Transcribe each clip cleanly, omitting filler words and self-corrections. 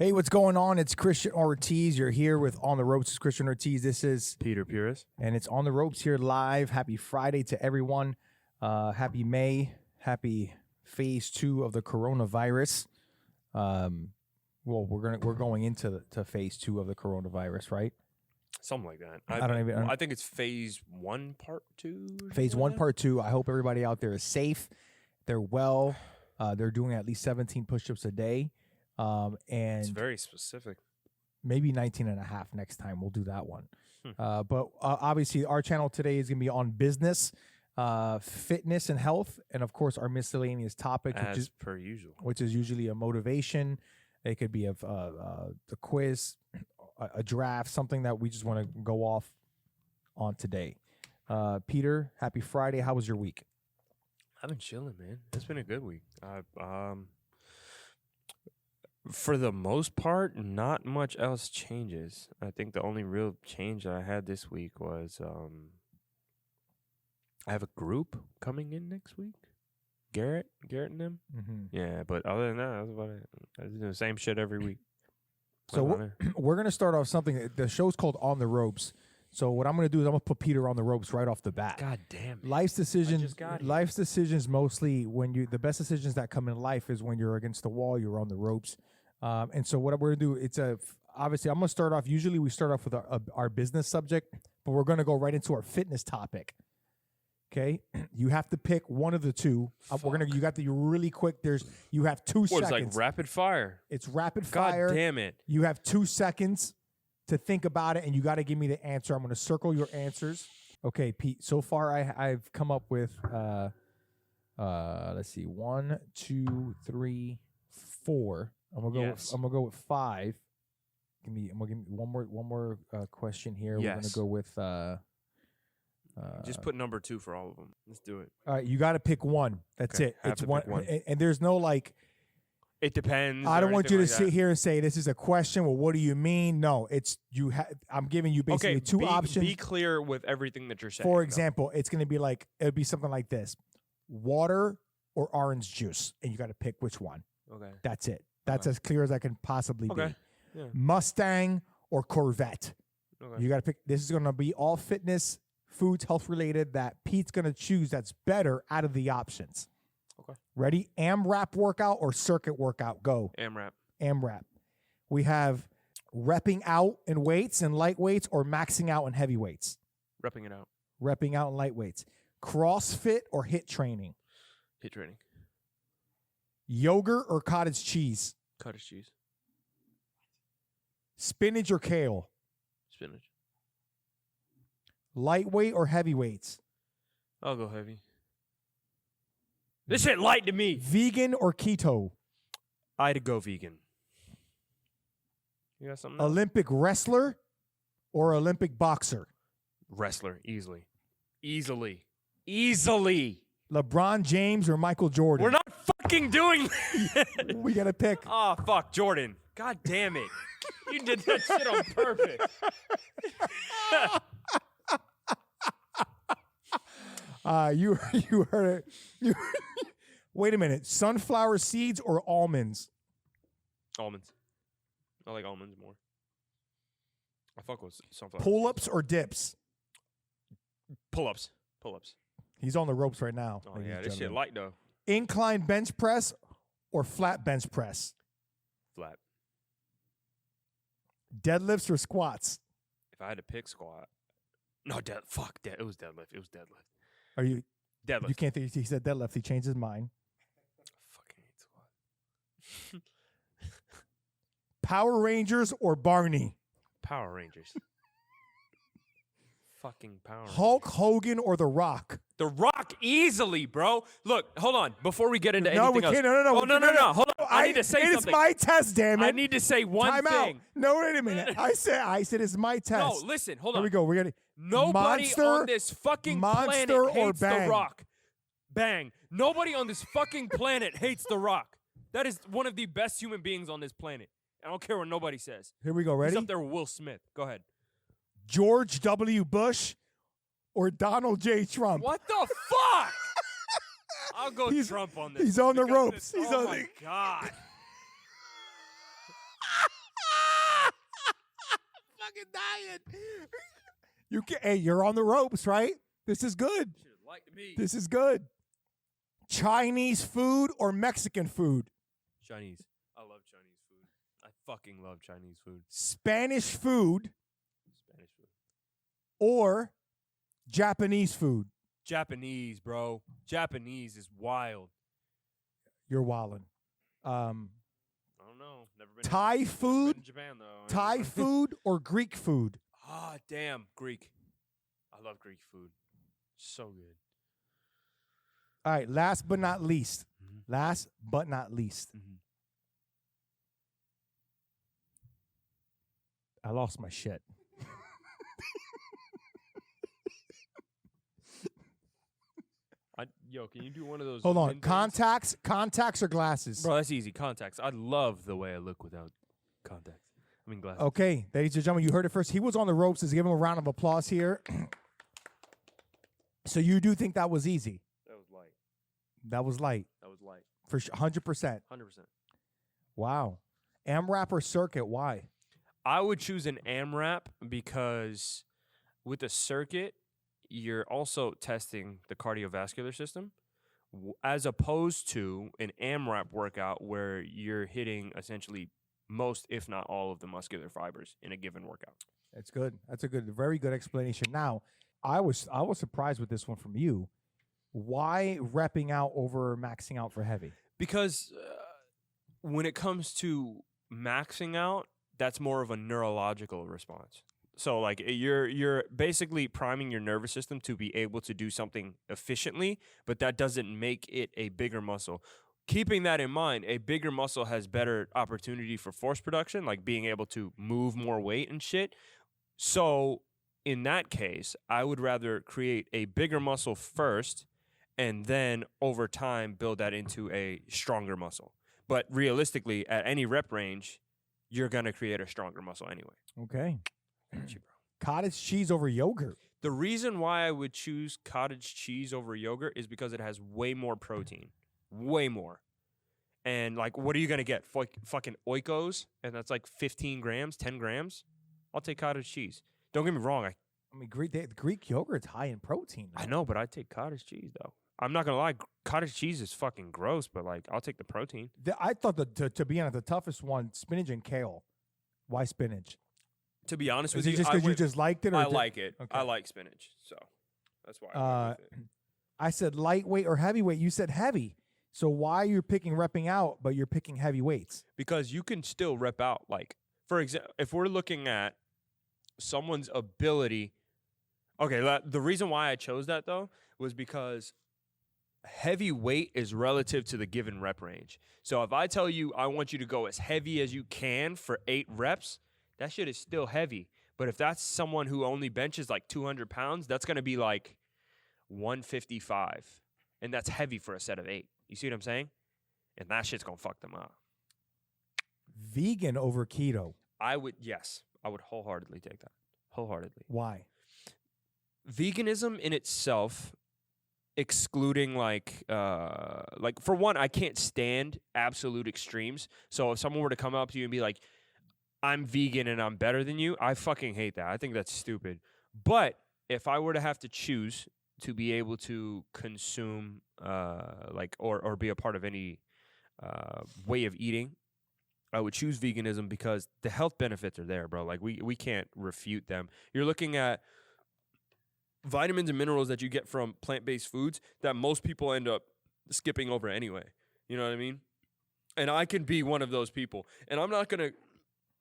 Hey, what's going on? It's Christian Ortiz. You're here with On the Ropes. It's Christian Ortiz. This is Pires. And it's On the Ropes here live. Happy Friday to everyone. Happy May. Happy phase 2 of the coronavirus. Well, we're going into phase 2 of the coronavirus, right? Something like that. I I think it's phase 1, part 2. Phase 1, part 2. I hope everybody out there is safe. They're well. They're doing at least 17 push-ups a day. And It's very specific. maybe 19 and a half next time. We'll do that one. But obviously, our channel today is going to be on business, fitness, and health. And, of course, our miscellaneous topic, As per usual. which is usually a motivation. It could be the quiz, a draft, something that we just want to go off on today. Peter, happy Friday. How was your week? I've been chilling, man. It's been a good week. For the most part, not much else changes. I think the only real change that I had this week was I have a group coming in next week. Garrett and them. Mm-hmm. Yeah, but other than that, that's about it. I do the same shit every week. So we're going to start off something. The show's called On the Ropes. So what I'm going to do is I'm going to put Peter on the ropes right off the bat. God damn it. Life's decisions mostly the best decisions that come in life is when you're against the wall, you're on the ropes. And so what we're going to do, obviously I'm going to start off, usually we start off with our business subject, but we're going to go right into our fitness topic. Okay. You have to pick one of the two. You got the really quick. You have 2 seconds. It's like rapid fire. It's rapid fire. God damn it. You have 2 seconds to think about it, and you got to give me the answer. I'm going to circle your answers. Okay, Pete. So far, I've come up with let's see, 1, 2, 3, 4. I'm gonna go with 5. I'm gonna give me one more question here. Yes. We're gonna go with Just put number 2 for all of them. Let's do it. all right, you got to pick one. That's Okay, it. I have It's to one, pick one. and there's no like. It depends. I don't or want you to anything like sit here and say this is a question. Well, what do you mean? No, it's you. I'm giving you that. basically Okay, 2 options. Be clear with everything that you're saying. For example, it's going to be like it would be something like this: water or orange juice, and you got to pick which one. Okay. That's it. That's Okay. as clear as I can possibly Okay. be. Yeah. Mustang or Corvette. Okay. You got to pick. This is going to be all fitness, foods, health related that Pete's going to choose that's better out of the options. Okay. Ready? AMRAP workout or circuit workout? Go. AMRAP. AMRAP. We have repping out in weights and light weights or maxing out in heavy weights. Repping it out. Repping out in light weights. CrossFit or HIIT training. HIIT training. Yogurt or cottage cheese. Cottage cheese. Spinach or kale. Spinach. Lightweight or heavy weights. I'll go heavy. This shit light to me. Vegan or keto. I'd go vegan. You got something else? Olympic wrestler or Olympic boxer. Wrestler. Easily. Easily. LeBron James or Michael Jordan. We're not fucking doing that. We got to pick. Oh, fuck. Jordan. God damn it. You did that shit on purpose. You heard it. Wait a minute. Sunflower seeds or almonds? Almonds. I like almonds more. I fuck with sunflower. Pull-ups or dips? Pull-ups. He's on the ropes right now. Oh, ladies yeah. and This shit gentlemen. light, though. Incline bench press or flat bench press? Flat. Deadlifts or squats? If I had to pick squat. No, it was deadlift. Are you? Deadlift. You can't think he said deadlift. He changed his mind. Fucking hate squat. Power Rangers or Barney? Power Rangers. Fucking Power Rangers. Hulk Hogan or The Rock? The Rock easily, bro. Look, hold on. Before we get into No, anything we else. can't. No. Oh, no. Hold on. I need to say It's something. my test, damn it. I need to say one Time thing. out. No, wait a minute. I said it's my test. No, listen. Hold Here on. we go. We're gonna Nobody Monster, on this fucking planet Monster or hates Bang? The Rock. Bang. Nobody on this fucking planet hates The Rock. That is one of the best human beings on this planet. I don't care what nobody says. Here we go. Ready? He's up there with Will Smith. Go ahead. George W. Bush or Donald J. Trump? What the fuck? I'll go Trump on this. He's on the because ropes. This, He's oh on my the- God. fucking dying. Hey, you're on the ropes, right? This is good. Should have liked me. This is good. Chinese food or Mexican food? Chinese. I love Chinese food. I fucking love Chinese food. Spanish food Spanish food. or Japanese food? Japanese, bro. Japanese is wild. You're wildin'. I don't know. Never been. Thai Been food, in Japan though. Thai food or Greek food? Ah, damn, Greek. I love Greek food. So good. All right, last but not least. Mm-hmm. Last but not least. Mm-hmm. I lost my shit. Yo, can you do one of those? Hold on. pin things? Contacts or glasses? Bro, that's easy. Contacts. I love the way I look without contacts. I mean glasses. Okay, ladies and gentlemen, you heard it first. He was on the ropes. Let's give him a round of applause here. So you do think that was easy? That was light. That was light. That was light. For 100%. 100%. Wow. AMRAP or circuit? Why? I would choose an AMRAP because with a circuit, you're also testing the cardiovascular system as opposed to an AMRAP workout where you're hitting essentially most, if not all, of the muscular fibers in a given workout. That's good. That's a very good explanation. Now, I was surprised with this one from you. Why repping out over maxing out for heavy? Because when it comes to maxing out, that's more of a neurological response. So like you're basically priming your nervous system to be able to do something efficiently, but that doesn't make it a bigger muscle. Keeping that in mind, a bigger muscle has better opportunity for force production, like being able to move more weight and shit. So in that case, I would rather create a bigger muscle first and then over time build that into a stronger muscle. But realistically, at any rep range, you're going to create a stronger muscle anyway. Okay. Got you, bro. Cottage cheese over yogurt. The reason why I would choose cottage cheese over yogurt is because it has way more protein. Way more. And, like, what are you going to get? Fucking Oikos? And that's like 15 grams, 10 grams? I'll take cottage cheese. Don't get me wrong. I mean, Greek yogurt's high in protein. I know, but I'd take cottage cheese, though. I'm not going to lie. Cottage cheese is fucking gross, but, like, I'll take the protein. I thought to be honest, the toughest one, spinach and kale. Why spinach? To be honest Is with it you, just because you just liked it? Or I like it. Okay. I like spinach, so that's why I went with it. I said lightweight or heavyweight. You said heavy. So why are you picking repping out, but you're picking heavy weights? Because you can still rep out. Like, for example, if we're looking at someone's ability. Okay, the reason why I chose that, though, was because heavy weight is relative to the given rep range. So if I tell you I want you to go as heavy as you can for 8 reps, that shit is still heavy. But if that's someone who only benches like 200 pounds, that's going to be like 155. And that's heavy for a set of 8. You see what I'm saying? And that shit's going to fuck them up. Vegan over keto. I would wholeheartedly take that. Wholeheartedly. Why? Veganism in itself, excluding like for one, I can't stand absolute extremes. So if someone were to come up to you and be like, I'm vegan and I'm better than you, I fucking hate that. I think that's stupid. But if I were to have to choose to be able to consume or be a part of any way of eating, I would choose veganism because the health benefits are there, bro. Like we can't refute them. You're looking at vitamins and minerals that you get from plant-based foods that most people end up skipping over anyway. You know what I mean? And I can be one of those people. And I'm not going to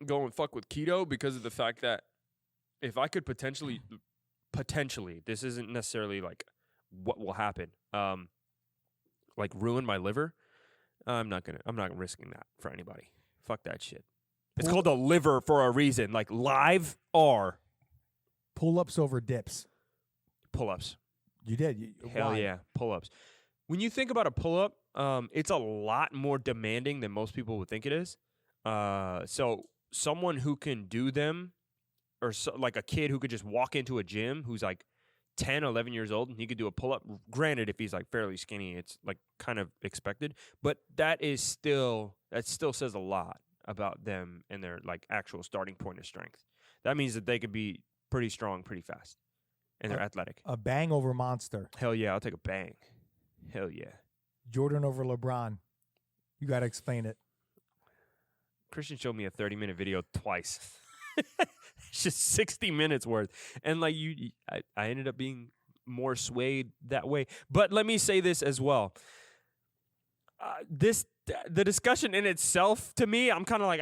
go and fuck with keto because of the fact that if I could potentially, this isn't necessarily like what will happen, like ruin my liver, I'm not risking that for anybody. Fuck that shit. It's called a liver for a reason. Like live R. Pull-ups over dips. Pull-ups. You did. Hell why? yeah, pull-ups. When you think about a pull-up, it's a lot more demanding than most people would think it is. So someone who can do them, or like a kid who could just walk into a gym who's like 10, 11 years old, and he could do a pull-up. Granted, if he's like fairly skinny, it's like kind of expected. But that still says a lot about them and their like actual starting point of strength. That means that they could be pretty strong, pretty fast, and they're athletic. A bang over Monster. Hell yeah, I'll take a bang. Hell yeah. Jordan over LeBron. You got to explain it. Christian showed me a 30-minute video twice. It's just 60 minutes worth. And like I ended up being more swayed that way. But let me say this as well. The discussion in itself, to me, I'm kind of like,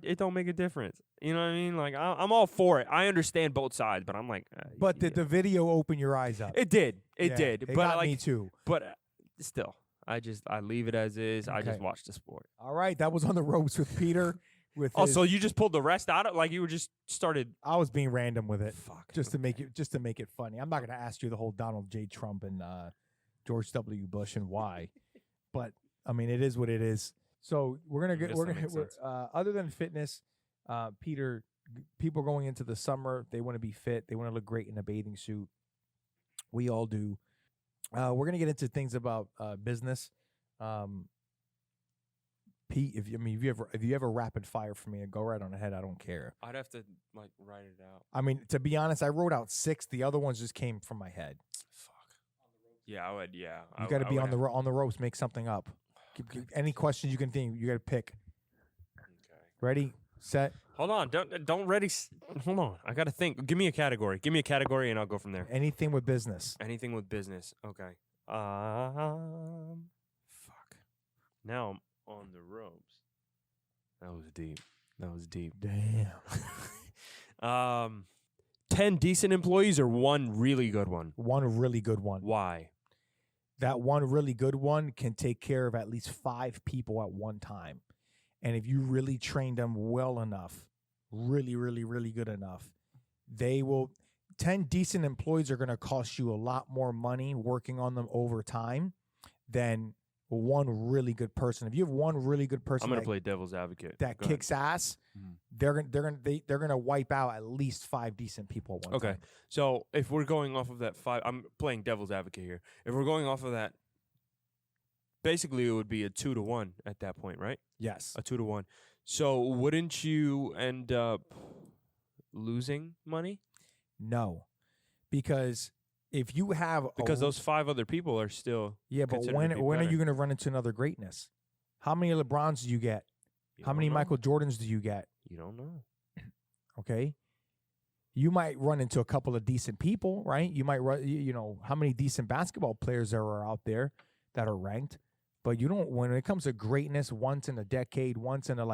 it don't make a difference. You know what I mean? Like, I'm all for it. I understand both sides, but I'm like. But did the video open your eyes up? It did. It did. It but got like, me too. But still, I leave it as is. Okay. I just watch the sport. All right, that was on the ropes with Peter. So you just pulled the rest out of like you were just started. I was being random with it. Fuck. Just to make it funny. I'm not gonna ask you the whole Donald J. Trump and George W. Bush and why, but I mean it is what it is. So we're gonna other than fitness, Peter, people going into the summer, they want to be fit, they want to look great in a bathing suit. We all do. We're gonna get into things about business. Pete, if you ever rapid fire for me, go right on ahead. I don't care. I'd have to like write it out. I mean, to be honest, I wrote out 6. The other ones just came from my head. Fuck. Yeah, I would. Yeah, you got to be on the ropes. Make something up. Any questions you can think. You got to pick. Okay. Ready, set. Hold on. Don't ready. Hold on. I got to think. Give me a category. And I'll go from there. Anything with business. Anything with business. Okay. Fuck. Now I'm on the ropes. That was deep. Damn. 10 decent employees or one really good one? One really good one. Why? That one really good one can take care of at least 5 people at one time. And if you really train them well enough, really, really, really good enough, 10 decent employees are going to cost you a lot more money working on them over time than one really good person. If you have one really good person, I'm going to play devil's advocate. That kicks ass. They're gonna wipe out at least 5 decent people at one time. So if we're going off of that 5, I'm playing devil's advocate here. If we're going off of that, basically it would be a 2-to-1 at that point, right? Yes, a 2-to-1. So wouldn't you end up losing money? No, because if you have those 5 other people are still but when are you going to run into another greatness? How many LeBrons do you get? How many Michael Jordans do you get? You don't know. Okay. You might run into a couple of decent people, right? You might run, how many decent basketball players there are out there that are ranked, but you don't, when it comes to greatness, once in a decade, once in a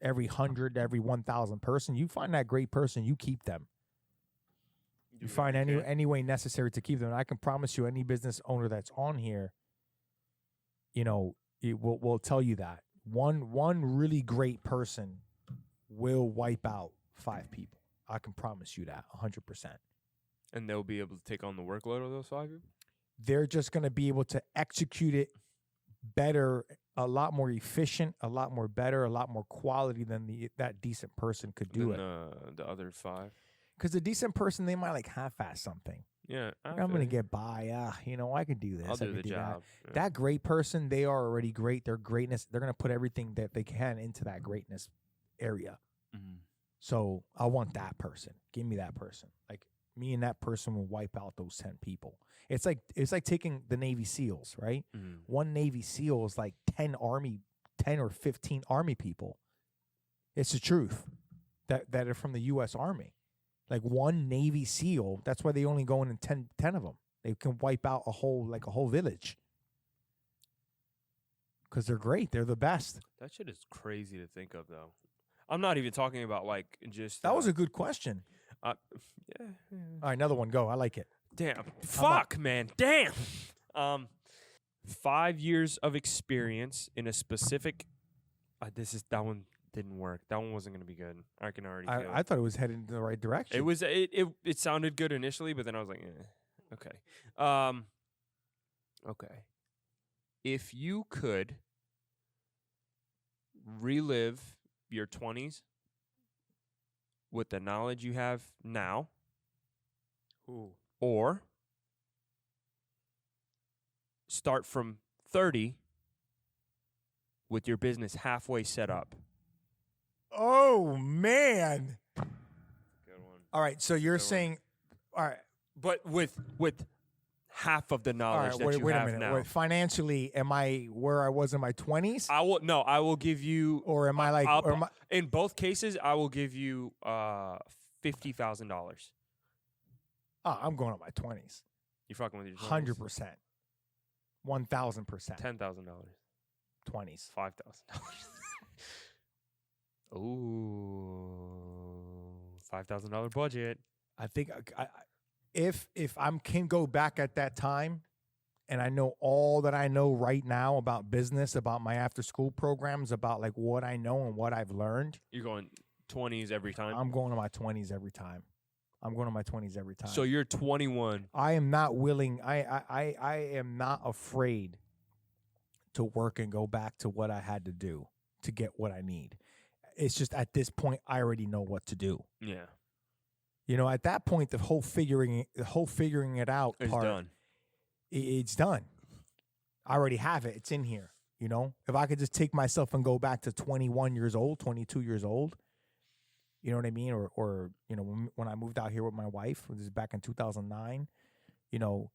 every 100, every 1,000 person, you find that great person, you keep them. You find any way necessary to keep them. And I can promise you, any business owner that's on here, it will tell you that one really great person will wipe out 5 people. I can promise you that 100%. And they'll be able to take on the workload of those 5 people? They're just going to be able to execute it better, a lot more efficient, a lot more better, a lot more quality than that decent person could do the other 5? Because the decent person, they might half-ass something. Yeah. I'm going to get by. I can do this. I'll do the job. That. That great person, they are already great. Their greatness, they're going to put everything that they can into that greatness area. Mm-hmm. So I want that person. Give me that person. Like me and that person will wipe out those 10 people. It's like taking the Navy SEALs, right? Mm-hmm. One Navy SEAL is like 10 or 15 Army people. It's the truth that are from the U.S. Army. Like one Navy SEAL, that's why they only go in 10 of them. They can wipe out a whole village. Because they're great. They're the best. That shit is crazy to think of, though. I'm not even talking about just... That was a good question. Yeah. All right, another one. Go. I like it. Damn. Fuck, man. Damn. 5 years of experience in a specific... that one didn't work. That one wasn't going to be good. I can already feel it. I thought it was headed in the right direction. It was. It sounded good initially, but then I was like, okay. Okay. If you could relive your 20s with the knowledge you have now, or start from 30 with your business halfway set up. Oh, man. All right. So you're So, saying, all right. but with half of the All knowledge right. that you Wait a have minute. now. Wait, financially, am I where I was in my 20s? I will give you, Or am I like, or am I, in both cases, I will give you $50,000. oh, I'm going to my 20s. You fucking with your 20s? 100%. 1,000%. $10,000. 20s. $5,000. Ooh, $5,000 budget. I think if I can go back at that time and I know all that I know right now about business, about my after school programs, about like what I know and what I've learned. You're going 20s every time? I'm going to my 20s every time. So you're 21. I am not willing. I am not afraid to work and go back to what I had to do to get what I need. It's just at this point, I already know what to do. Yeah. You know, at that point, the whole figuring it out It's part, done. It's done. I already have it. It's in here. You know, if I could just take myself and go back to 21 years old, 22 years old, you know what I mean? Or you know, when I moved out here with my wife, this is back in 2009, you know,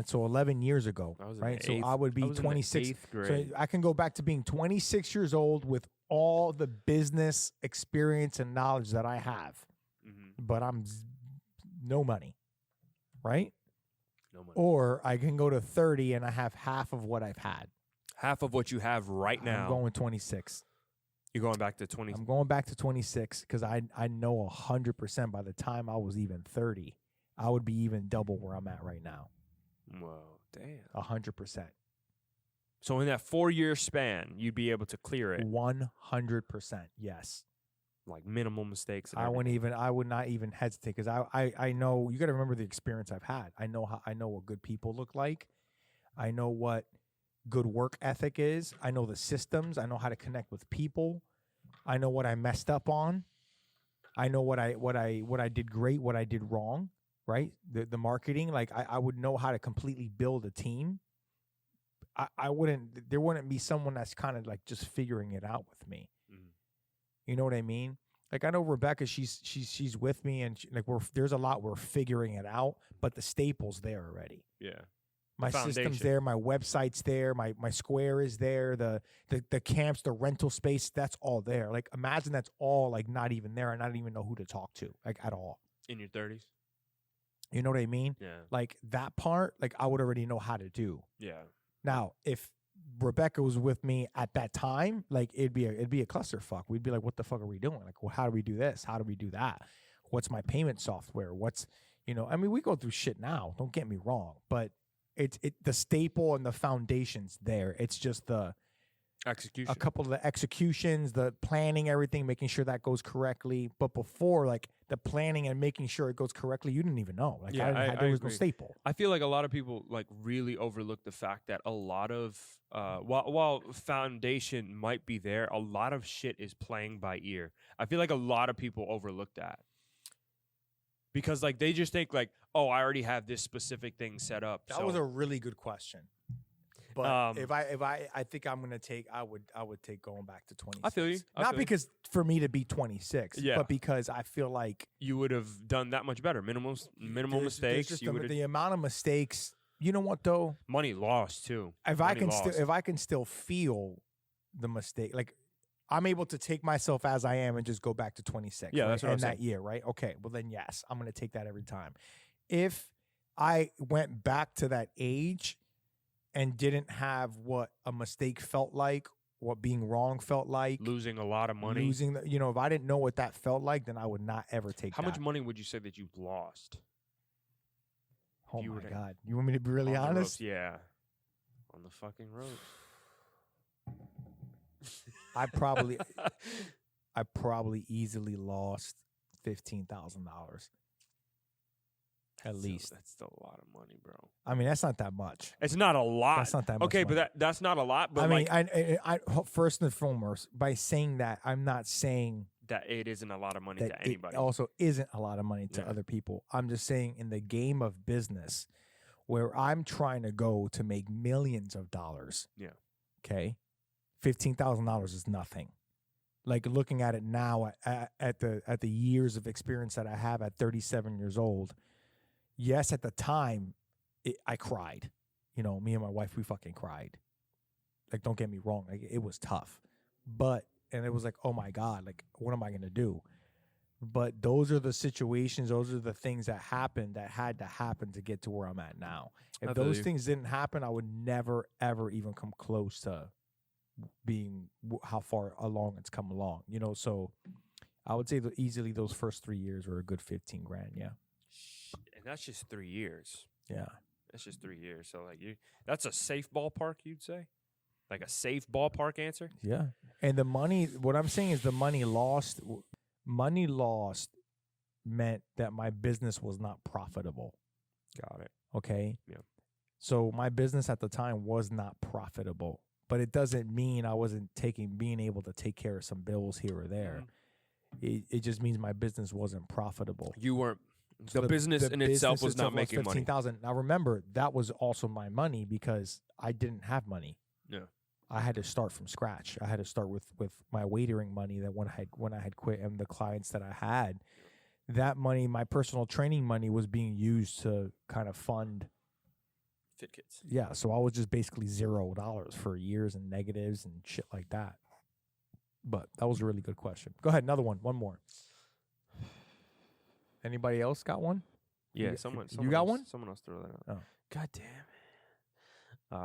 so 11 years ago, right? So I would be 26. So I can go back to being 26 years old with all the business experience and knowledge that I have, but I'm no money, right? No money. Or I can go to 30 and I have half of what I've had. Half of what you have right now. I'm going 26. You're going back to 20. I'm going back to 26 because I know 100% by the time I was even 30, I would be even double where I'm at right now. Whoa, damn. 100%. So in that 4-year span, you'd be able to clear it. 100%. Yes. Like minimal mistakes. And I would not even hesitate because I know, you got to remember the experience I've had. I know what good people look like. I know what good work ethic is. I know the systems. I know how to connect with people. I know what I messed up on. I know what I did great, what I did wrong, right? The marketing, like I would know how to completely build a team. There wouldn't be someone that's kind of like just figuring it out with me. You know what I mean? Like I know Rebecca, she's with me, and there's a lot we're figuring it out, but the staple's there already. Yeah. My system's there, my website's there, my Square is there, the camps, the rental space, that's all there. Like imagine that's all like not even there, and I don't even know who to talk to, like at all. In your 30s? You know what I mean? Yeah. Like that part, like I would already know how to do. Yeah. Now, if Rebecca was with me at that time, like it'd be a clusterfuck. We'd be like, what the fuck are we doing? Like, well, how do we do this? How do we do that? What's my payment software? I mean, we go through shit now. Don't get me wrong, but the staple and the foundation's there. It's just the execution. A couple of the executions, the planning, everything, making sure that goes correctly. But before, like the planning and making sure it goes correctly, you didn't even know. Like there was no staple. I feel like a lot of people like really overlook the fact that a lot of while foundation might be there, a lot of shit is playing by ear. I feel like a lot of people overlook that. Because like they just think like, oh, I already have this specific thing set up. That was a really good question. But if I think I'm gonna take, I would take going back to 26. I feel you. Not because for me to be 26, yeah, but because I feel like you would have done that much better. Minimal mistakes. There's just the amount of mistakes. You know what though? Money lost too. If I can still feel the mistake, like I'm able to take myself as I am and just go back to 26. Yeah, right? that's what I'm saying. That year, right? Okay, well then yes, I'm gonna take that every time. If I went back to that age and didn't have what a mistake felt like, what being wrong felt like, losing a lot of money, if I didn't know what that felt like, then I would not ever take that. How much money would you say that you've lost? Oh my God. You want me to be really honest? Yeah. On the fucking road. I probably easily lost $15,000. At least. That's still a lot of money, bro. I mean, that's not that much. It's not a lot. That's not that much. Okay, money. but that's not a lot. But I mean, I first and foremost, by saying that, I'm not saying that it isn't a lot of money to anybody. It also isn't a lot of money to other people. I'm just saying in the game of business where I'm trying to go to make millions of dollars. Yeah. Okay. $15,000 is nothing. like looking at it now at the years of experience that I have at 37 years old, yes, at the time, I cried. You know, me and my wife, we fucking cried. Like, don't get me wrong, like it was tough, and it was like, oh my God, like what am I gonna do? But those are the situations, those are the things that happened that had to happen to get to where I'm at now. If those things didn't happen, I would never ever even come close to being how far along it's come along. You know, so I would say that easily those first 3 years were a good 15 grand. Yeah. And that's just 3 years. Yeah. That's just 3 years. So like that's a safe ballpark, you'd say? Like a safe ballpark answer? Yeah. And the money, what I'm saying is the money lost meant that my business was not profitable. Got it. Okay. Yeah. So my business at the time was not profitable, but it doesn't mean I wasn't being able to take care of some bills here or there. It just means my business wasn't profitable. You weren't. The business in itself was not making money. $15,000. Now remember, that was also my money because I didn't have money. Yeah. I had to start from scratch. I had to start with my waitering money that when I had quit, and the clients that I had, that money, my personal training money, was being used to kind of fund Fit Kids. Yeah, so I was just basically $0 for years and negatives and shit like that. But that was a really good question. Go ahead, another one more. Anybody else got one? Yeah, someone you got else, one? Someone else throw that out. Oh. God damn it.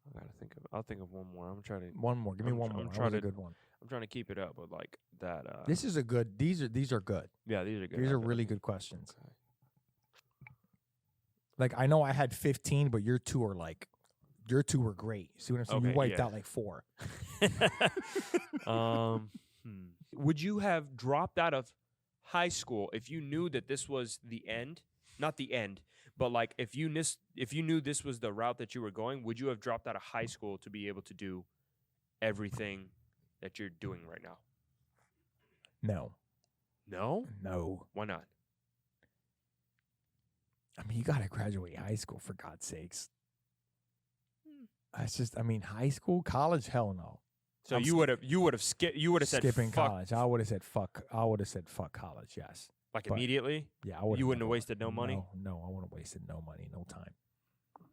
I gotta think of. I'll think of one more. I'm trying to. One more. Give me one more. That was a good one. I'm trying to keep it up, but like that. This is a good. These are good. Yeah, these are good. These are really good questions. Okay. Like I know I had 15, but your two were great. See what I'm saying? Okay, you wiped out like 4. Would you have dropped out of high school if you knew that this was the end? Not the end, but like if you knew this was the route that you were going, would you have dropped out of high school to be able to do everything that you're doing right now? No. No? No. Why not? I mean, you got to graduate high school, for God's sakes. That's just, I mean, high school, college, hell no. So you would have said skipping fuck, college. I would have said fuck. I would have said fuck college. Yes. like but immediately. Yeah, I would. You wouldn't have wasted no money. No, I wouldn't have wasted no money, no time. I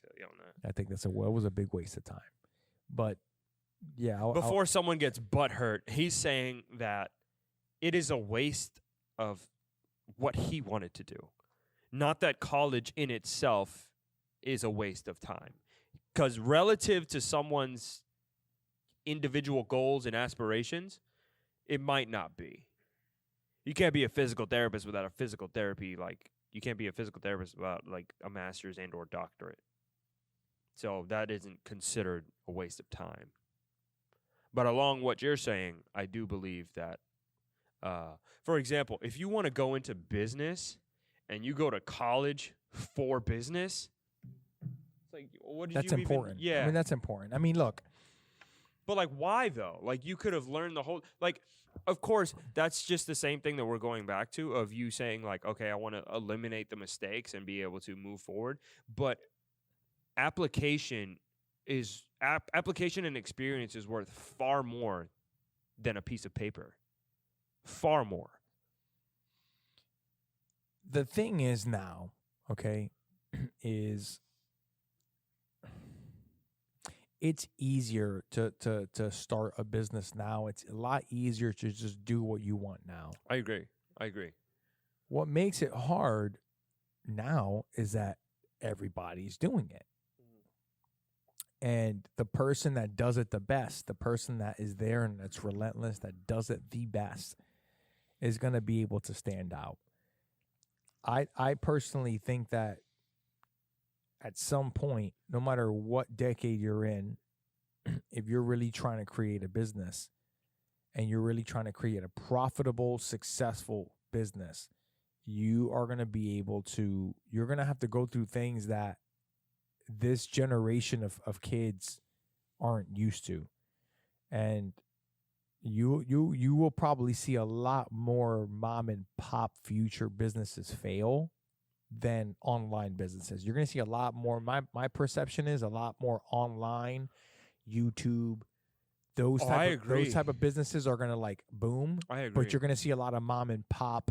feel you on that. I think it was a big waste of time. But yeah, before someone gets butthurt, he's saying that it is a waste of what he wanted to do. Not that college in itself is a waste of time. Because relative to someone's individual goals and aspirations, it might not be. You can't be a physical therapist without a physical therapy. Like, you can't be a physical therapist without, like, a master's and or doctorate. So that isn't considered a waste of time. But along what you're saying, I do believe that, for example, if you want to go into business and you go to college for business, it's like, what did that's you important. Yeah. I mean, that's important. I mean, look. But, like, why, though? Like, you could have learned the whole, like, of course, that's just the same thing that we're going back to of you saying, like, okay, I want to eliminate the mistakes and be able to move forward. But application and experience is worth far more than a piece of paper. Far more. The thing is now, okay, is it's easier to start a business now. It's a lot easier to just do what you want now. I agree. What makes it hard now is that everybody's doing it. And the person that does it the best, the person that is there and that's relentless, that does it the best, is going to be able to stand out. I personally think that at some point, no matter what decade you're in, if you're really trying to create a business and you're really trying to create a profitable, successful business, you are going to be able to, you're going to have to go through things that this generation of kids aren't used to. And you will probably see a lot more mom and pop future businesses fail than online businesses. You're going to see a lot more. My perception is a lot more online, YouTube, those I type of, those agree. type of businesses are gonna like boom. I agree. But you're gonna see a lot of mom and pop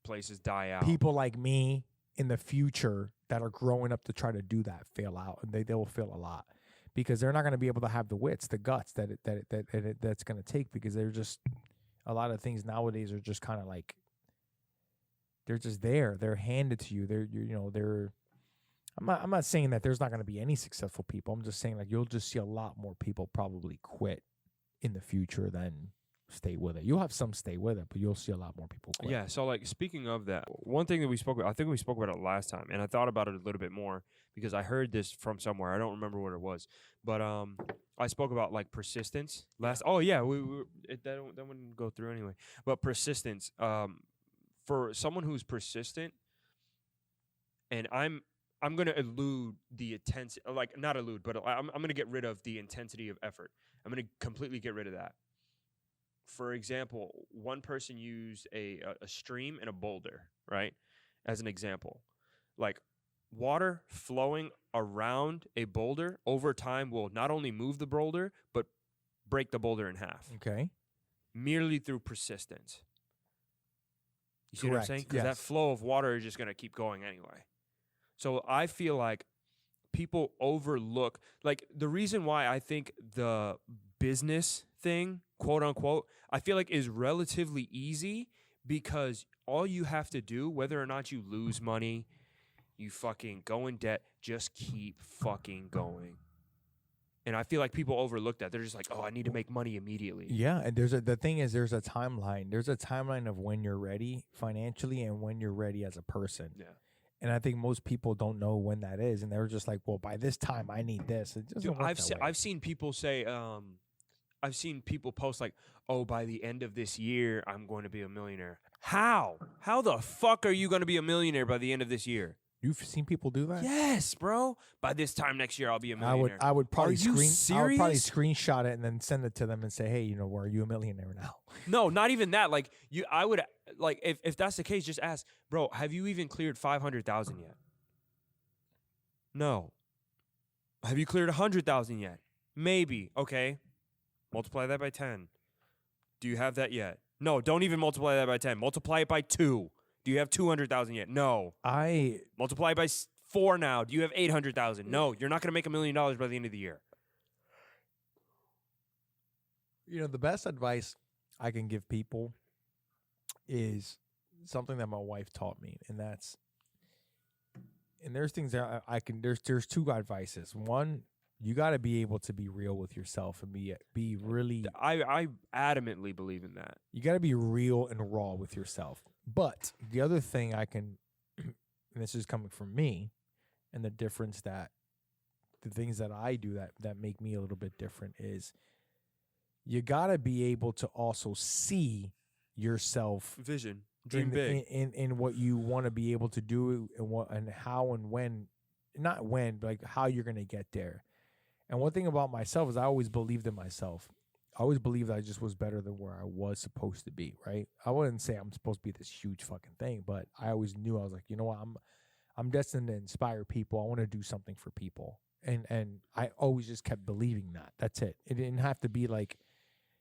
Places die out. people like me in the future that are growing up to try to do that fail out, and they will fail a lot because they're not going to be able to have the wits, the guts that's going to take, because they're just, a lot of things nowadays are just kind of like, they're just there, they're handed to you. I'm not saying that there's not going to be any successful people. I'm just saying like you'll just see a lot more people probably quit in the future than stay with it. You'll have some stay with it, but you'll see a lot more people quit. Yeah, so like speaking of that, one thing that we spoke about, I think we spoke about it last time, and I thought about it a little bit more because I heard this from somewhere. I don't remember what it was, but I spoke about like persistence last. Oh yeah, that wouldn't go through anyway. But persistence, for someone who's persistent, and I'm gonna elude the intensity, like not elude, but I'm gonna get rid of the intensity of effort. I'm gonna completely get rid of that. For example, one person used a stream and a boulder, right, as an example. Like water flowing around a boulder over time will not only move the boulder, but break the boulder in half. Okay. Merely through persistence. You see what I'm Correct, saying? Because that yes. flow of water is just going to keep going anyway. So I feel like people overlook, like the reason why I think the business thing, quote unquote, I feel like is relatively easy because all you have to do, whether or not you lose money, you fucking go in debt, just keep fucking going. And I feel like people overlook that. They're just like, oh, I need to make money immediately. Yeah, and the thing is, there's a timeline. There's a timeline of when you're ready financially and when you're ready as a person. Yeah. And I think most people don't know when that is, and they're just like, well, by this time I need this. It doesn't Dude, work that way. I've seen people say, I've seen people post like, oh, by the end of this year, I'm going to be a millionaire. How? How the fuck are you going to be a millionaire by the end of this year? You've seen people do that? Yes, bro. By this time next year, I'll be a millionaire. I would probably Are you I would probably serious? screenshot it and then send it to them and say, hey, are you a millionaire now? No, not even that. Like I would like if that's the case, just ask, bro. Have you even cleared 500,000 yet? No. Have you cleared 100,000 yet? Maybe. Okay. Multiply that by 10. Do you have that yet? No. Don't even multiply that by 10. Multiply it by 2. Do you have 200,000 yet? No. Multiply by 4 now. Do you have 800,000? No. You're not going to make $1 million by the end of the year. The best advice I can give people is something that my wife taught me, and there's things that there's two advices. One, you got to be able to be real with yourself and be really. I adamantly believe in that. You got to be real and raw with yourself. But the other thing and this is coming from me, and the difference the things that I do that make me a little bit different is you got to be able to also see yourself Vision. Dream big. In what you want to be able to do and how and when, not when, but like how you're going to get there. And one thing about myself is I always believed in myself. I always believed I just was better than where I was supposed to be, right? I wouldn't say I'm supposed to be this huge fucking thing, but I always knew, I was like, you know what, I'm destined to inspire people. I want to do something for people. And I always just kept believing that. That's it. It didn't have to be like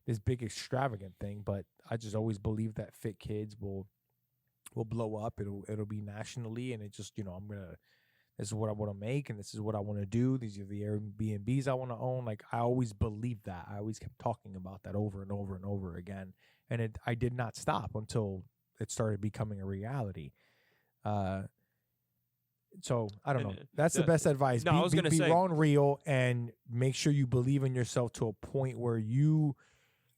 this big extravagant thing, but I just always believed that Fit Kids will blow up. It'll be nationally, and it just, this is what I want to make, and this is what I want to do. These are the Airbnbs I want to own. Like, I always believed that. I always kept talking about that over and over and over again. And I did not stop until it started becoming a reality. So I don't know. That's the best advice. No, I was gonna be say, raw and real, and make sure you believe in yourself to a point where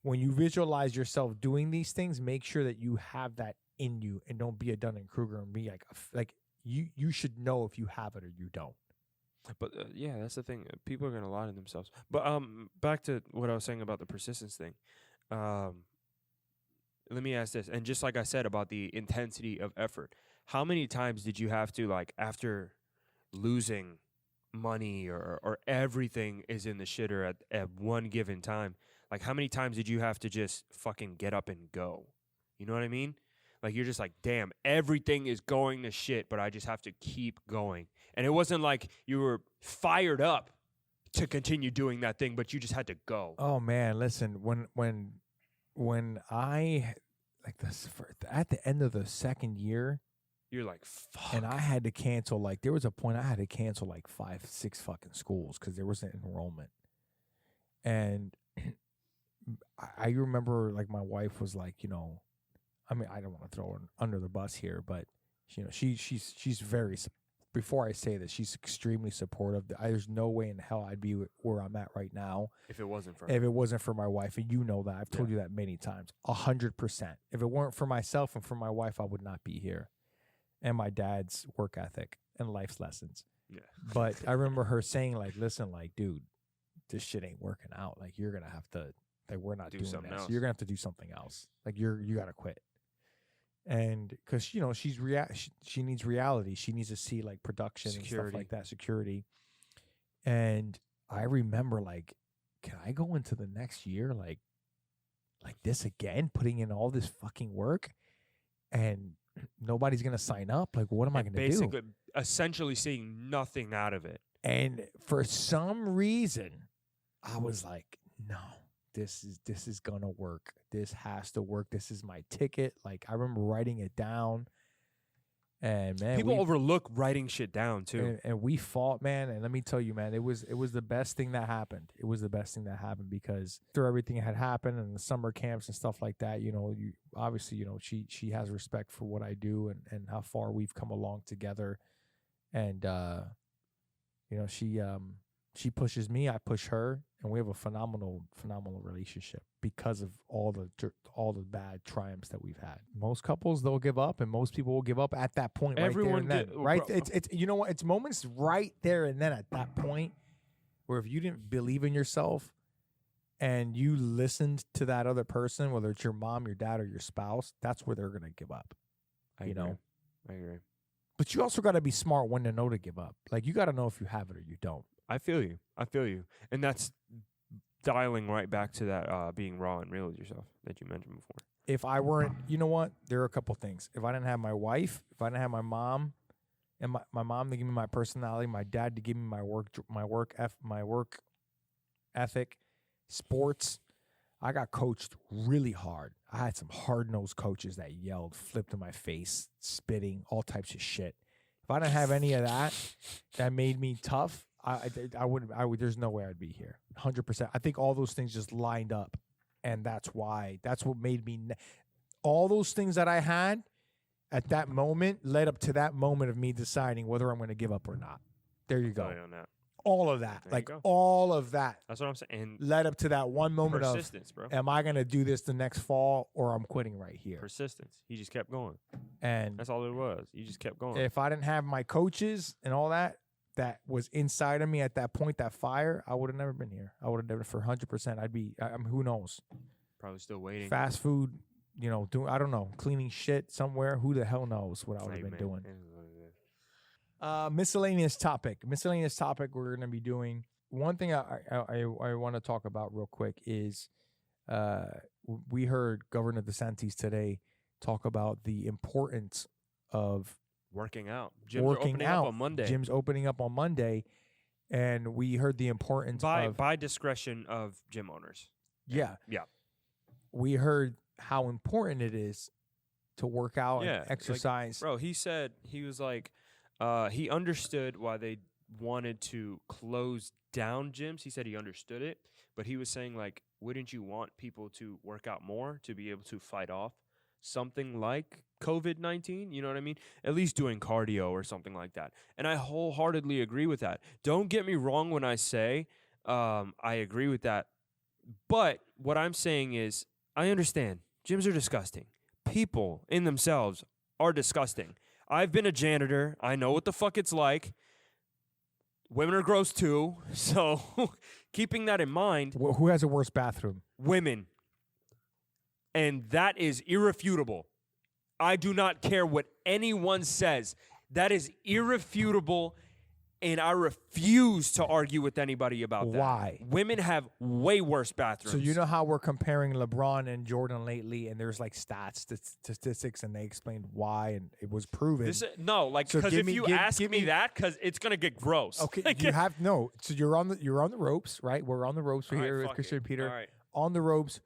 when you visualize yourself doing these things, make sure that you have that in you, and don't be a Dunning-Kruger and be like you should know if you have it or you don't. But yeah, that's the thing. People are gonna lie to themselves. But back to what I was saying about the persistence thing. Let me ask this, and just like I said about the intensity of effort, how many times did you have to, like, after losing money or everything is in the shitter at one given time, like, how many times did you have to just fucking get up and go? You know what I mean? Like, you're just like, damn, everything is going to shit, but I just have to keep going. And it wasn't like you were fired up to continue doing that thing, but you just had to go. Oh man, listen, when I like this at the end of the second year, You're like, fuck. and I had to cancel, like there was a point I had to cancel like 5, 6 fucking schools because there wasn't enrollment. And I remember like my wife was like, I mean, I don't want to throw her under the bus here, but she's very, before I say this, she's extremely supportive. There's no way in hell I'd be where I'm at right now if it wasn't for her. if it wasn't for my wife. And you know that. I've told you that many times. 100%. If it weren't for myself and for my wife, I would not be here. And my dad's work ethic and life's lessons. Yeah. But I remember her saying, like, listen, like, dude, this shit ain't working out. Like, you're going to have to, like, we're not doing something this. else. You're going to have to do something else. Like, you got to quit. And because, she needs reality. She needs to see, like, production and stuff like that, security. And I remember, like, can I go into the next year, like this again, putting in all this fucking work and nobody's going to sign up? Like, what am I going to do? Basically, essentially seeing nothing out of it. And for some reason, I was like, no, this is going to work. This has to work. This is my ticket. Like, I remember writing it down. And man, people overlook writing shit down too. And we fought, man. And let me tell you, man, it was the best thing that happened. It was the best thing that happened because through everything that had happened and the summer camps and stuff like that, you obviously, she has respect for what I do and how far we've come along together. And she pushes me, I push her, and we have a phenomenal relationship because of all the bad triumphs that we've had. Most couples, they'll give up, and most people will give up at that point. Everyone right there and then, right? It's you know what? It's moments right there and then at that point where if you didn't believe in yourself and you listened to that other person, whether it's your mom, your dad, or your spouse, that's where they're gonna give up. I agree. But you also got to be smart when to know to give up. Like, you got to know if you have it or you don't. I feel you. And that's dialing right back to that being raw and real with yourself that you mentioned before. If I weren't, you know what? There are a couple things. If I didn't have my wife, if I didn't have my mom, and my mom to give me my personality, my dad to give me my work ethic, sports, I got coached really hard. I had some hard-nosed coaches that yelled, flipped in my face, spitting, all types of shit. If I didn't have any of that made me tough, I wouldn't. There's no way I'd be here. 100%. I think all those things just lined up, and that's what made me. All those things that I had at that moment led up to that moment of me deciding whether I'm going to give up or not. There you go. On that. All of that, all of that. That's what I'm saying. Led up to that one moment of persistence, bro. Am I going to do this the next fall or I'm quitting right here? Persistence. He just kept going. And that's all it was. You just kept going. If I didn't have my coaches and all that was inside of me at that point, that fire, I would have never been here. I would have never, for 100%. Who knows? Probably still waiting. Fast food, doing, I don't know, cleaning shit somewhere. Who the hell knows what I would have been doing? Miscellaneous topic. We're going to be doing. One thing I want to talk about real quick is we heard Governor DeSantis today talk about the importance of working out. Gyms are opening up on Monday. Gyms opening up on Monday, and we heard the importance by discretion of gym owners. Yeah. We heard how important it is to work out and exercise. Like, bro, he was like, he understood why they wanted to close down gyms. He said he understood it, but he was saying, like, wouldn't you want people to work out more to be able to fight off something like COVID-19? You know what I mean? At least doing cardio or something like that. And I wholeheartedly agree with that. Don't get me wrong when I say I agree with that. But what I'm saying is I understand gyms are disgusting. People in themselves are disgusting. I've been a janitor. I know what the fuck it's like. Women are gross too. So keeping that in mind. Who has a worse bathroom? Women. And that is irrefutable. I do not care what anyone says. That is irrefutable. And I refuse to argue with anybody about that. Why? Women have way worse bathrooms. So you know how we're comparing LeBron and Jordan lately, and there's like statistics, and they explained why, and it was proven. No, like So because give if me- you give- ask give me me- that, because it's gonna get gross. Okay, Like, you have no. So you're on the ropes, right? We're on the ropes. We're all right, here with fuck Christian it. Peter. All right. On the ropes.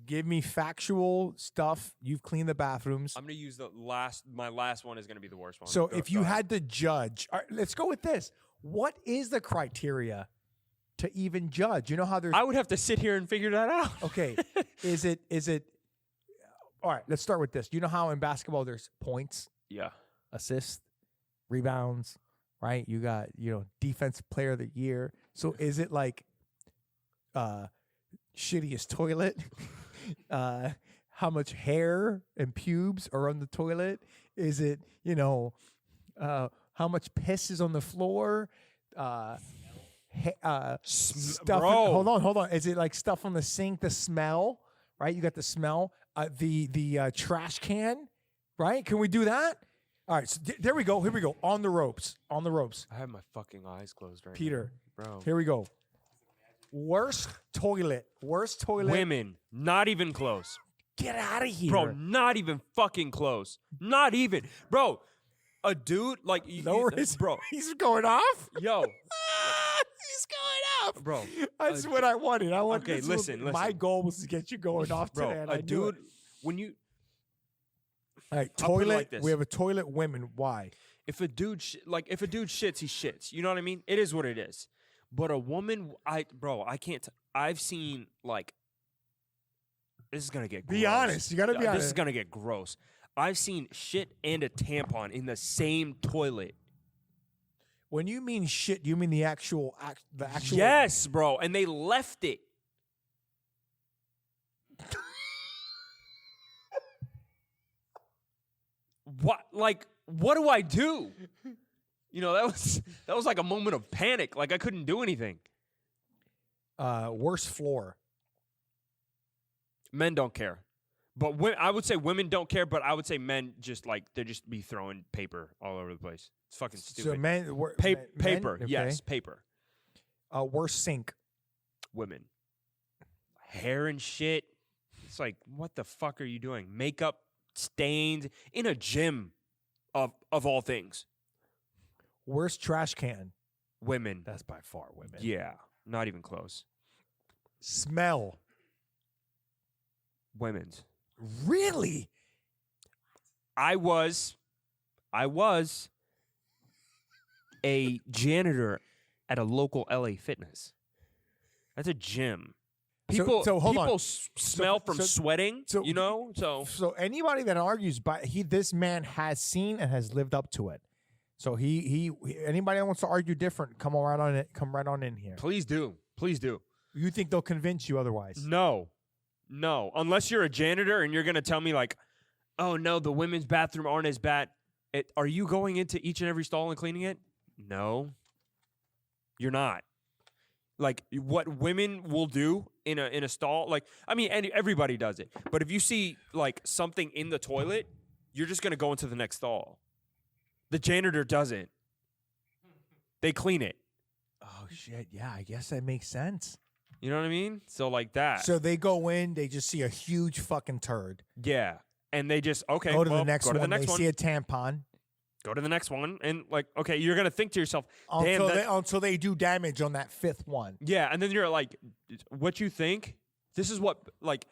Give me factual stuff. You've cleaned the bathrooms. I'm gonna use my last one is gonna be the worst one. So Go- if go you ahead. had to judge, all right, let's go with this. What is the criteria to even judge? You know how there's I would have to sit here and figure that out. okay. Is it all right, let's start with this. You know how in basketball there's points, Yeah. assists, rebounds, right? You got, defense player of the year. So is it like shittiest toilet? How much hair and pubes are on the toilet? Is it, how much piss is on the floor? Stuff. Bro. Hold on. Is it like stuff on the sink? The smell, right? You got the smell. The trash can, right? Can we do that? All right. So there we go. Here we go. On the ropes. On the ropes. I have my fucking eyes closed right Peter. now. Bro. Here we go. Worst toilet. Women, not even close. Get out of here, Bro, not even fucking close. Not even. Bro, a dude like Lower his, bro. He's going off. Yo, He's going off, bro. That's what I wanted. Okay, this listen. My goal was to get you going off Bro, today. And a I knew dude it. when you All right, I'll put it toilet. like this. We have a toilet. Women. Why? if a dude shits, he shits. You know what I mean? It is what it is. But a woman, I can't. I've seen like. This is gonna get. Be gross. honest. You gotta be This honest. is gonna get gross. I've seen shit and a tampon in the same toilet. When you mean shit, you mean the actual. Yes, bro, and they left it. What? Like, what do I do? That was like a moment of panic. Like I couldn't do anything. Worst floor. Men don't care, but I would say women don't care. But I would say men they just be throwing paper all over the place. It's fucking stupid. So men. Paper, okay. yes, paper. Worst sink. Women, hair and shit. It's like, what the fuck are you doing? Makeup stains in a gym, of all things. Worst trash can. Women. That's by far women. Yeah, not even close. Smell. Women's. Really? I was a janitor at a local LA Fitness. That's a gym. People hold on. Smell from sweating, so- so anybody that argues, this man has seen and has lived up to it. So he anybody that wants to argue different, come right on in here. please do. You think they'll convince you otherwise? No, unless you're a janitor and you're going to tell me like, oh no, the women's bathroom aren't as bad. Are you going into each and every stall and cleaning it? No, you're not. Like what women will do in a stall, like, I mean, everybody does it. But if you see like something in the toilet, you're just going to go into the next stall. The janitor doesn't. They clean it. Oh shit! Yeah, I guess that makes sense. You know what I mean? So like that. So they go in, they just see a huge fucking turd. Yeah. And they just, okay, Go to the next go one. to the next they one. see a tampon. Go to the next one. And like, okay, you're going to think to yourself, damn, Until they do damage on that fifth one. yeah. And then you're like, what you think? This is what, like,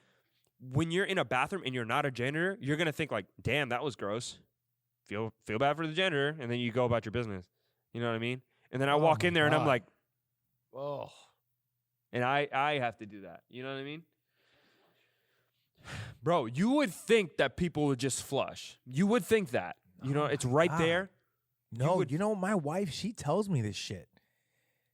when you're in a bathroom and you're not a janitor, you're going to think like, damn, that was gross. Feel bad for the janitor. And then you go about your business. You know what I mean? And then I walk in there and I'm like, oh. And I have to do that. You know what I mean? Bro, you would think that people would just flush. You would think that. You know, it's right there. No, my wife, she tells me this shit.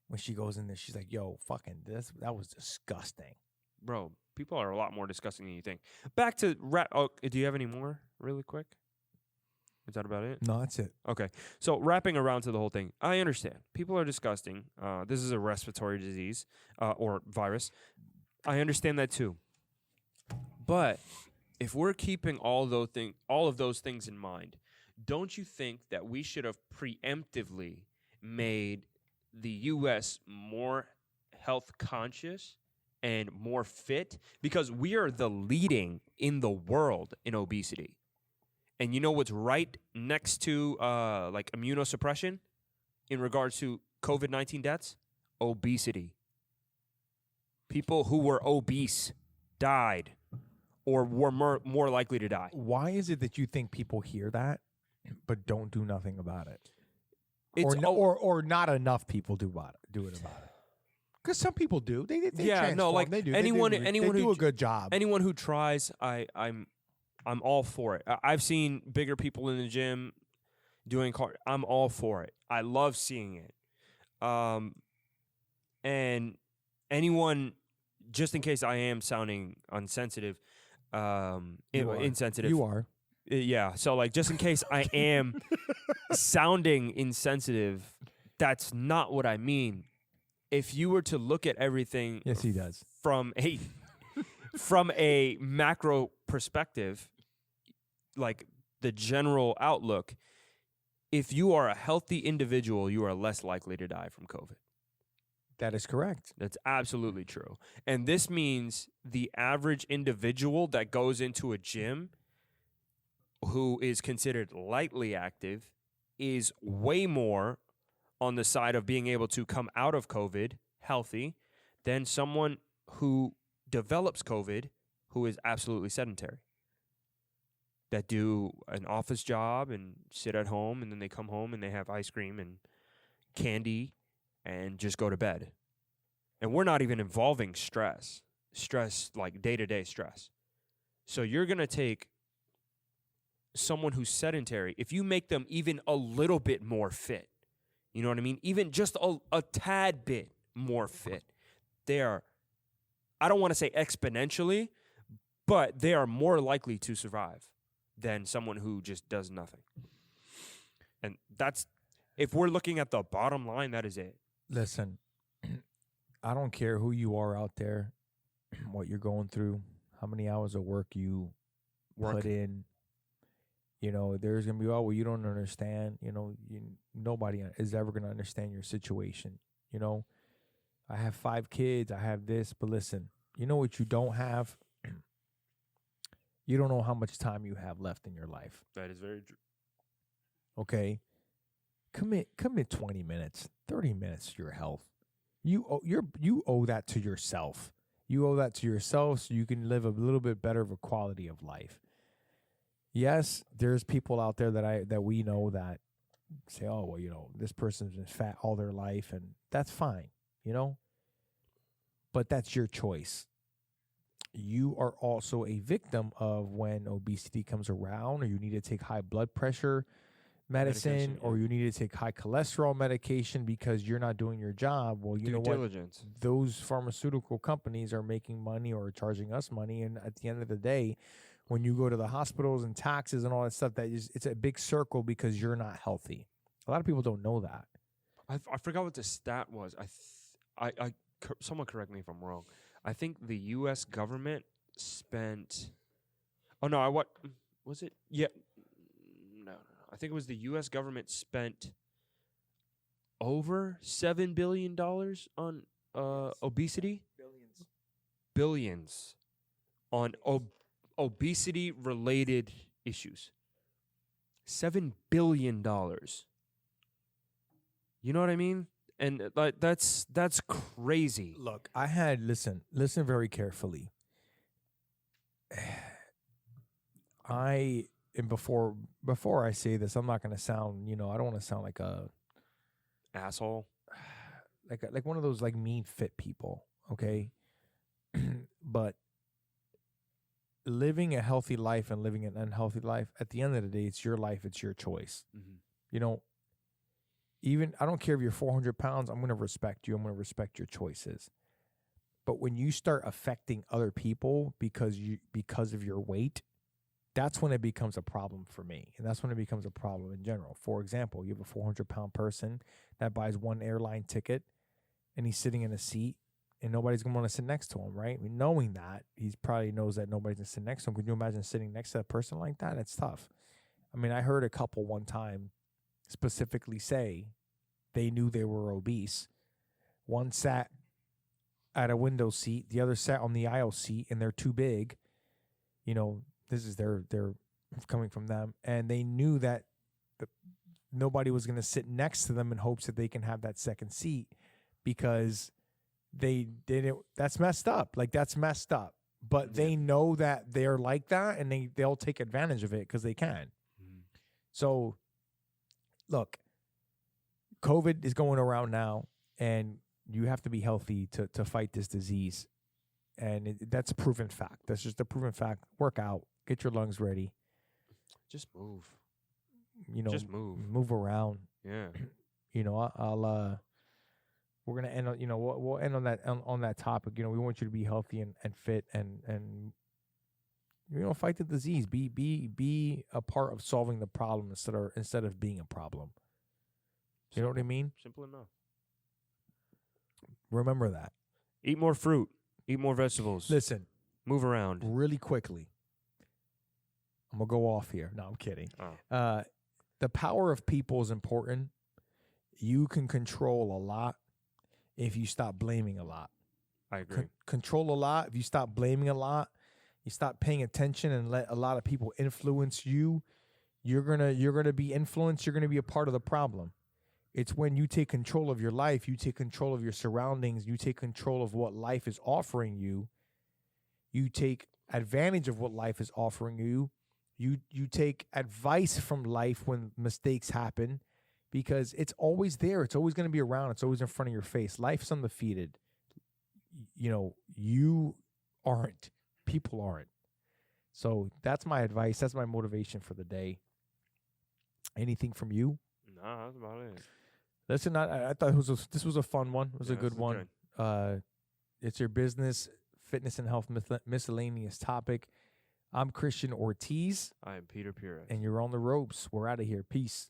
When she goes in there, she's like, yo, fucking that was disgusting. Bro, people are a lot more disgusting than you think. Back to oh, do you have any more really quick? Is that about it? No, that's it. Okay. So wrapping around to the whole thing, I understand. People are disgusting. This is a respiratory disease or virus. I understand that too. But if we're keeping all of those things in mind, don't you think that we should have preemptively made the U.S. more health conscious and more fit because we are the leading in the world in obesity. And you know what's right next to like immunosuppression in regards to COVID-19 deaths? Obesity. People who were obese died or were more likely to die. Why is it that you think people hear that but don't do nothing about it? It's Or not enough people do it about it. Because some people do. They transform. like they do. anyone they do a good job. Anyone who tries, I'm all for it. I've seen bigger people in the gym doing I'm all for it. I love seeing it. And anyone, just in case I am sounding insensitive, insensitive. You are. Yeah. So like, just in case I am sounding insensitive, that's not what I mean. If you were to look at everything, yes, he does, from a macro perspective, like the general outlook, if you are a healthy individual, you are less likely to die from COVID. That is correct. That's absolutely true. And this means the average individual that goes into a gym who is considered lightly active is way more on the side of being able to come out of COVID healthy than someone who develops COVID who is absolutely sedentary, that do an office job and sit at home, and then they come home and they have ice cream and candy and just go to bed. And we're not even involving stress like day-to-day stress. So you're going to take someone who's sedentary, if you make them even a little bit more fit, you know what I mean? Even just a tad bit more fit, they are, I don't want to say exponentially, but they are more likely to survive than someone who just does nothing. And that's, if we're looking at the bottom line, that is it. Listen, I don't care who you are out there, what you're going through, how many hours of work you put in. You know, there's going to be, oh, well, you don't understand. You know, nobody is ever going to understand your situation. You know, I have 5 kids. I have this. But listen, you know what you don't have? You don't know how much time you have left in your life. That is very true. Okay? Commit 20 minutes, 30 minutes to your health. You owe that to yourself. You owe that to yourself so you can live a little bit better of a quality of life. Yes, there's people out there that we know that say, oh, well, you know, this person's been fat all their life, and that's fine, you know? But that's your choice. You are also a victim of when obesity comes around, or you need to take high blood pressure medicine, or you need to take high cholesterol medication because you're not doing your job. Well, you know what? Those pharmaceutical companies are making money or charging us money, and at the end of the day, when you go to the hospitals and taxes and all that stuff, it's a big circle because you're not healthy. A lot of people don't know that. I forgot what the stat was. Someone correct me if I'm wrong. I think the U.S. government spent. Oh no! What was it? Yeah, no. I think it was the U.S. government spent over $7 billion on obesity. Billions on obesity-related issues. $7 billion. You know what I mean? And that's crazy. Look, listen very carefully. Before I say this, I'm not going to sound, I don't want to sound like a asshole, like one of those like mean fit people, okay? But living a healthy life and living an unhealthy life, at the end of the day, it's your life, it's your choice. Mm-hmm. Even I don't care if you're 400 pounds, I'm going to respect you. I'm going to respect your choices. But when you start affecting other people because of your weight, that's when it becomes a problem for me. And that's when it becomes a problem in general. For example, you have a 400-pound person that buys one airline ticket and he's sitting in a seat and nobody's going to want to sit next to him, right? I mean, knowing that, he probably knows that nobody's going to sit next to him. Could you imagine sitting next to a person like that? It's tough. I mean, I heard a couple one time specifically say they knew they were obese. One sat at a window seat, the other sat on the aisle seat, and they're too big. You know, this is they're coming from them, and they knew that nobody was going to sit next to them in hopes that they can have that second seat, because they didn't. That's messed up. Like, that's messed up. But they know that they're like that, and they'll take advantage of it because they can. So, look, COVID is going around now, and you have to be healthy to fight this disease. And that's a proven fact. That's just a proven fact. Work out. Get your lungs ready. Just move. You know, just move around. Yeah. You know, we're gonna end on, you know, we'll end on that topic. You know, we want you to be healthy and fit and you know, fight the disease. Be a part of solving the problem instead of being a problem. You know what I mean? Simple enough. Remember that. Eat more fruit. Eat more vegetables. Listen, move around really quickly. I'm gonna go off here. No, I'm kidding. Oh. The power of people is important. You can control a lot if you stop blaming a lot. I agree. Control a lot if you stop blaming a lot. You stop paying attention and let a lot of people influence you. You're gonna be influenced. You're gonna be a part of the problem. It's when you take control of your life, you take control of your surroundings, you take control of what life is offering you. You take advantage of what life is offering you. You take advice from life when mistakes happen, because it's always there. It's always going to be around. It's always in front of your face. Life's undefeated. You know, you aren't. People aren't. So that's my advice. That's my motivation for the day. Anything from you? Nah, that's about it. Listen, I thought this was a fun one. It was a good one. Good. It's your business, fitness, and health miscellaneous topic. I'm Christian Ortiz. I am Peter Pires. And you're on the ropes. We're out of here. Peace.